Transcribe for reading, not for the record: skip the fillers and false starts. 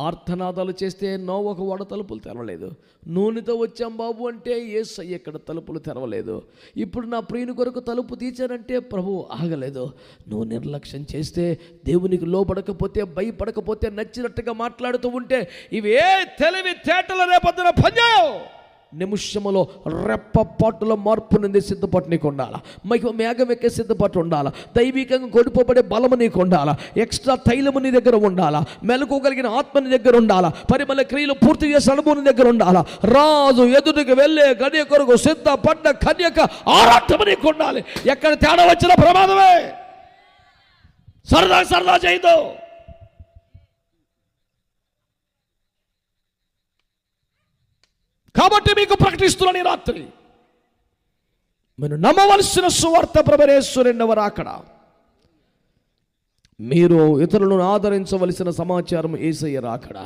ఆర్తనాదాలు చేస్తే నోవహు వాడ తలుపులు తెరవలేదు. నూనెతో వచ్చాం బాబు అంటే యేసయ్య ఇక్కడ తలుపులు తెరవలేదు. ఇప్పుడు నా ప్రియుని కొరకు తలుపు తీర్చానంటే ప్రభువు ఆగలేదు. నువ్వు నిర్లక్ష్యం చేస్తే, దేవునికి లోబడకపోతే, భయపడకపోతే, నచ్చినట్టుగా మాట్లాడుతూ ఉంటే ఇవే తెలివి తేటల రేపొద్దున పనిచేయవు. నిమిషములో రెప్పపాటులో మార్పు నుండి సిద్ధపాటు నీకు ఉండాలా. మేఘం ఎక్కే సిద్ధపాటు ఉండాలా. దైవికంగా కొడిపోబడే బలము నీకు ఉండాలా. ఎక్స్ట్రా తైలము నీ దగ్గర ఉండాలా. మెలకోగలిగిన ఆత్మ నీ దగ్గర ఉండాలా. పరిమళ క్రియలు పూర్తి చేసే అనుభవం నీ దగ్గర ఉండాలా. రాజు ఎదుటికి వెళ్ళే కన్య కొరకు సిద్ధపడ్డ కన్యక ఆరాటము నీకు ఉండాలి. ఎక్కడ తేడా వచ్చిన ప్రమాదమే. సరదా చేయదు. కాబట్టి మీకు ప్రకటిస్తున్నాను ఈ రాత్రి, మీరు నమ్మవలసిన సువార్త ప్రభువైన యేసు రెండవ రాకడ. మీరు ఇతరులను ఆదరించవలసిన సమాచారం యేసయ్య రాకడ.